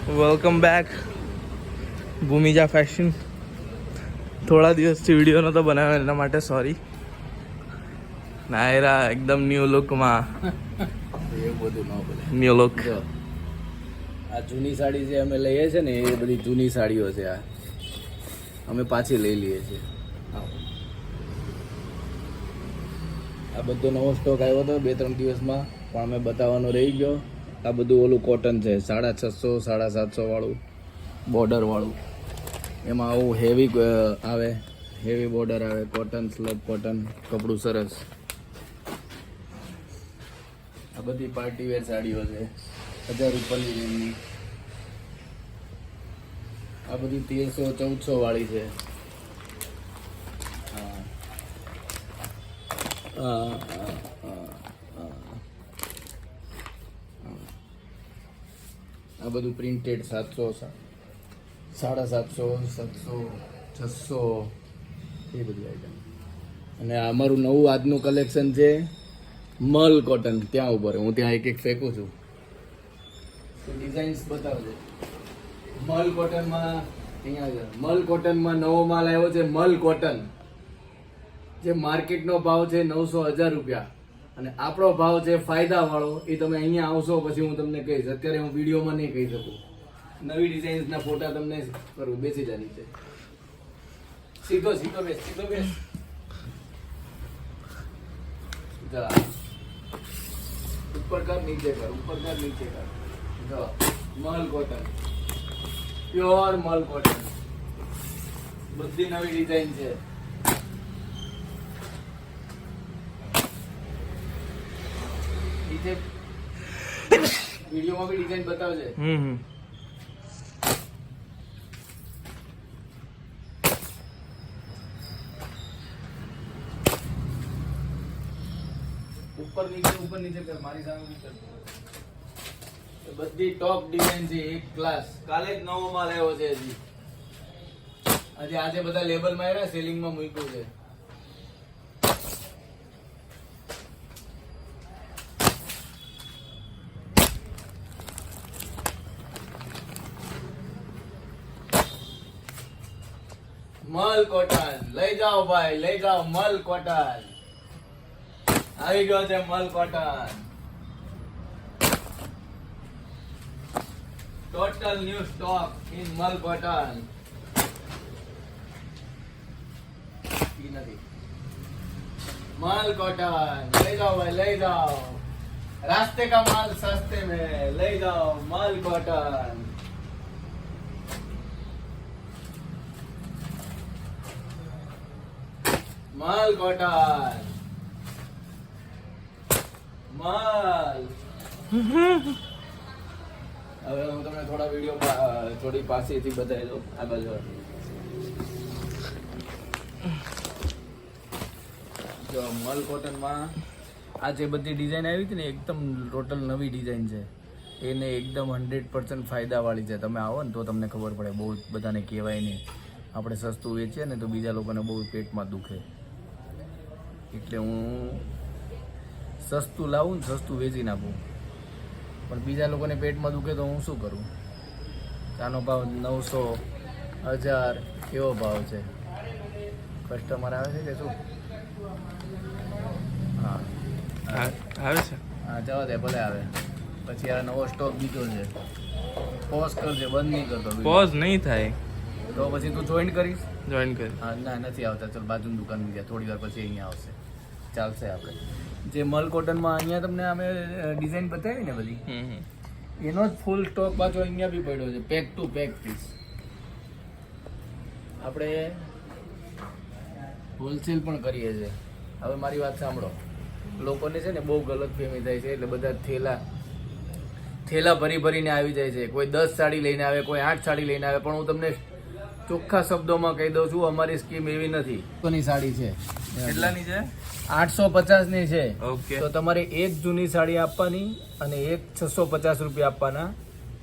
Welcome back ભૂમિજા fashion. થોડા દિવસથી video નહોતો બનાવ્યો એના માટે સોરી. નાયરા એકદમ ન્યૂ લુકમાં. એવું બધું ન બોલે. New look. આ જૂની સાડી જે અમે લઈએ છીએ ને એ બધી જૂની સાડીઓ છે. આ અમે પાછી લઈ લઈએ છીએ. આ બધો નવો સ્ટોક આવ્યો હતો 2-3 દિવસમાં, પણ અમે બતાવવાનો રહી ગયો. આ બધું ઓલું કોટન છે, 650 750 વાળું બોર્ડર વાળું. એમાં આવું હેવી આવે, હેવી બોર્ડર આવે, કોટન સ્લબ કોટન, કપડું સરસ. આ બધી પાર્ટી વેર સાડીઓ છે 1000 ઉપરની રેન્જની. આ બધી 1300-1400 વાળી છે. આ બધું પ્રિન્ટેડ 700, 750, 700, 600 એ બધી આઈટમ. અને અમારું નવું આજનું કલેક્શન છે મલ કોટન. ત્યાં ઉપર હું ત્યાં એક ફેંકું છું. ડિઝાઇન્સ બતાવજો. મલ કોટનમાં અહીંયા મલ કોટનમાં નવો માલ આવ્યો છે. મલ કોટન જે માર્કેટનો ભાવ છે 900-1000 રૂપિયા અને આપણો ભાવ છે ફાયદા વાળો. એ તમે અહીંયા આવશો પછી હું તમને કહીશ. અત્યારે હું વિડીયોમાં નહીં કહી શકું. નવી ડિઝાઇન્સના ફોટા તમને કરું. બેસી જા નીચે. સીધો બેસ. જા ઉપર કર, નીચે કર, ઉપર કર, નીચે કર. જો મલ કોટન, પ્યોર મલ કોટન. બધી નવી ડિઝાઇન છે. વિડીયોમાં બી ડિઝાઇન બતાવજે. ઉપર નીચે કર, મારી સામે બી કર. બધી ટોપ ડિઝાઇન છે, એક ક્લાસ. કાલે જ નવો માલ આવ્યો છે. હજી આજે બધા લેબલ માં સેલિંગમાં મૂક્યું છે. મલ કોટન લઈ જાઓ ભાઈ, લઈ જાઓ. મલ કોટન આવી ગયો છે. મલ cotton total new stock in મલ કોટન. मल कॉटन ले जाओ भाई, ले जाओ. रास्ते का माल सस्ते में ले जाओ. मल कॉटन मल कॉटन मल. હવે હું તમને થોડા વિડીયો થોડી પાસેથી બતાવી દઉં. આ બાજુ જો મલ કોટનમાં આ જે બધી ડિઝાઇન આવી હતી ને એકદમ ટોટલ નવી ડિઝાઇન છે. એને એકદમ 100% ફાયદાવાળી છે. તમે આવો ને તો તમને ખબર પડે. બહુ બધાને કહેવાય નહીં. આપણે સસ્તું વેચીએ ને તો બીજા લોકોને બહુ પેટમાં દુખે. એટલે હું સસ્તું લાવું ને સસ્તું વેચી નાખું. પણ બીજા લોકોને પેટમાં દુખે તો હું શું કરું? આનો ભાવ 900, 1000 કેવો ભાવ છે. કસ્ટમર આવે છે કે શું? હા આવે છે. હા જવા દે, ભલે આવે. પછી આ નવો સ્ટોક બીજો છે. પોઝ કરજે, બંધ નહીં કરતો. પોઝ નહીં થાય તો પછી તું જોઈન કરીશ? જોઈન કરી. હા ના, નથી આવતા. ચાલ બાજુની દુકાન બીજા થોડી વાર પછી અહીંયા આવશે. ચાલશે. આપણે જે મલ કોટનમાં અહીંયા તમને અમે ડિઝાઇન બતાવી ને બધી, એનો જ ફૂલ સ્ટોક પાછો અહીંયા બી પડ્યો છે. Pack to pack piece. આપણે હોલસેલ પણ કરીએ છીએ. હવે મારી વાત સાંભળો. લોકોને છે ને બહુ ગલત ફેમી થાય છે. એટલે બધા થેલા ભરીને આવી જાય છે. કોઈ 10 સાડી લઈને આવે, કોઈ 8 સાડી લઈને આવે. પણ હું તમને ચોખ્ખા શબ્દોમાં કહી દઉં છું, અમારી સ્કીમ એવી નથી. કોની સાડી છે? કેટલાની છે? 850 ની છે. ઓકે. તો તમારે એક જૂની સાડી આપવાની અને એક 650 રૂપિયા આપવાના.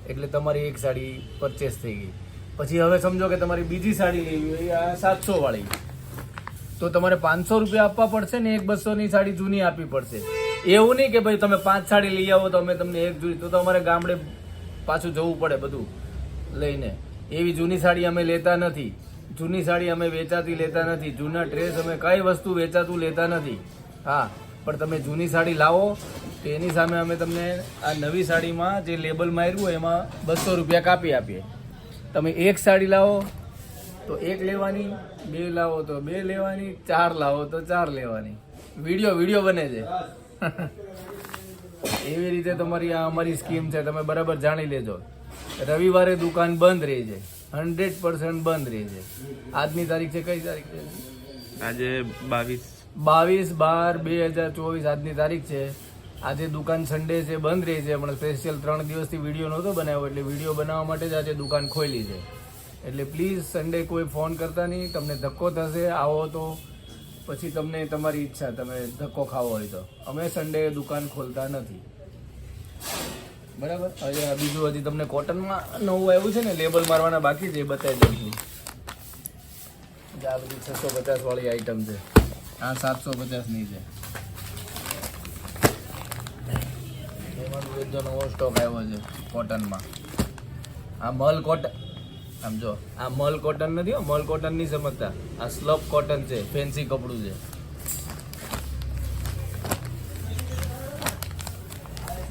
એટલે તમારી એક સાડી પરચેસ થઈ ગઈ. પછી હવે સમજો કે તમારી બીજી સાડી લેવી હોય આ 700 વાળી, તો તમારે 500 રૂપિયા આપવા પડશે ને એક 200 ની સાડી જૂની આપવી પડશે. એવું નહીં કે ભાઈ તમે 5 સાડી લઈ આવો તો અમે તમને એક જૂની, તો તમારે ગામડે પાછું જવું પડે બધું. લઈને. એવી જૂની સાડી અમે લેતા નથી. જૂની સાડી અમે વેચાતી લેતા નથી. જૂના ડ્રેસ અમે કઈ વસ્તુ વેચાતું લેતા નથી. હા, પણ તમે જૂની સાડી લાવો તો એની સામે અમે તમને આ નવી સાડીમાં જે લેબલ માર્યું હોય એમાં 200 રૂપિયા કાપી આપીએ. તમે એક સાડી લાવો તો એક લેવાની, 2 લાવો તો 2 લેવાની, 4 લાવો તો 4 લેવાની. વિડીયો બને છે. એવી રીતે તમારી આ અમારી સ્કીમ છે, તમે બરાબર જાણી લેજો. રવિવારે દુકાન બંધ રહે છે, 100% બંધ રહે છે. આજની તારીખ છે, કઈ તારીખ છે? આજે 22/12/2024 આજની તારીખ છે. આજે દુકાન સન્ડે છે, બંધ રહી છે, પણ સ્પેશિયલ 3 દિવસથી વિડીયો નહોતો બનાવ્યો એટલે વિડીયો બનાવવા માટે જ આજે દુકાન ખોલી છે. એટલે પ્લીઝ સન્ડે કોઈ ફોન કરતા નહીં, તમને ધક્કો થશે. આવો તો પછી તમને તમારી ઈચ્છા, તમે ધક્કો ખાવો હોય તો. અમે સન્ડે દુકાન ખોલતા નથી, બરાબર. હવે બીજું હજી તમને કોટનમાં નવું આવ્યું છે ને, લેબલ મારવાના બાકી છે, એ બતાવી દઉં છું. આ બધી 650 વાળી આઈટમ છે, આ 750 ની છે. એમાં બધો નવો સ્ટોક આવ્યો છે કોટનમાં. આ મલ કોટન, આમ જો, આ મલ કોટન નથી હો, મલ કોટન નહીં સમજતા, આ સ્લબ કોટન છે, ફેન્સી કપડું છે.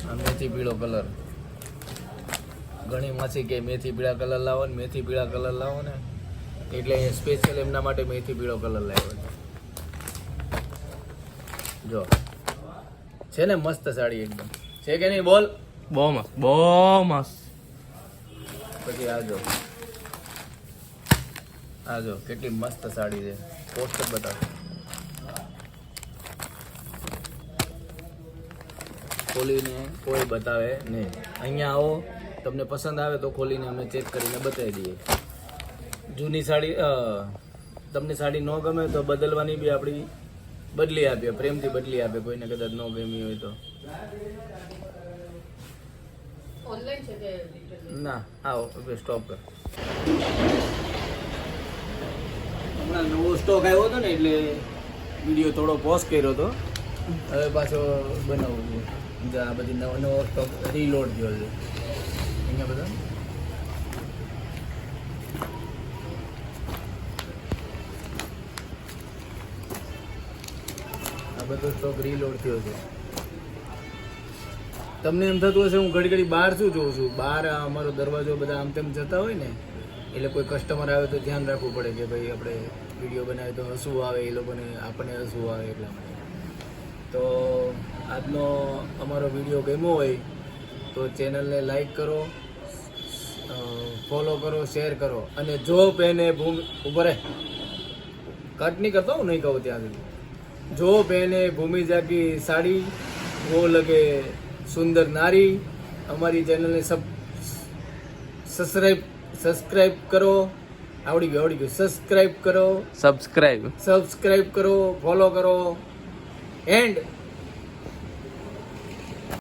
આ મેથી પીળો કલર, ઘણી માછી કે મેથી પીળા કલર લાવો ને, મેથી પીળા કલર લાવો ને, એટલે સ્પેશિયલ એમના માટે મેથી પીળો કલર લાવ્યો છે. જો છે ને મસ્ત સાડી એકદમ, છે કે નહીં બોલ? બહુ મસ્ત. પછી આ જો કેટલી મસ્ત સાડી છે. પોસ્ટર બતાવ. ખોલીને કોઈ બતાવે નહીં. અહીંયા આવો, તમને પસંદ આવે તો ખોલીને અમે ચેક કરીને બતાવી દઈએ. જૂની સાડી તમને સાડી ન ગમે તો બદલવાની બી આપણી બદલી આપીએ, પ્રેમથી બદલી આપે. કોઈને કદાચ ન ગમી હોય તો ના. આવો સ્ટોપ કર. હમણાં નવો સ્ટોક આવ્યો હતો ને એટલે વિડીયો થોડો પોઝ કર્યો હતો. હવે પાછો બનાવવું છે. આ બધી નવો સ્ટોક રીલોડ થયો છે અહીંયા બધા. આ બધો સ્ટોક રીલોડ થયો છે. તમને એમ થતું હશે હું ઘડી બહાર શું જોઉં છું. બહાર અમારો દરવાજો બધા આમ તેમ જતા હોય ને, એટલે કોઈ કસ્ટમર આવે તો ધ્યાન રાખવું પડે કે ભાઈ આપણે વિડીયો બનાવે તો હસવું આવે, એ લોકોને આપણને હસવું આવે એટલા માટે. તો આજનો અમારો વિડીયો ગમ્યો હોય તો ચેનલને લાઈક કરો, ફોલો કરો, શેર કરો. અને જો પહેને ઉપર કટ નહીં કરતો, હું નહીં કહું ત્યાં સુધી. જો પહેને ભૂમિજા કી સાડી वो लगे सुंदर नारी. અમારી ચેનલને સબસ્ક્રાઇબ કરો. આવડી ગયું સબસ્ક્રાઇબ કરો, ફોલો કરો એન્ડ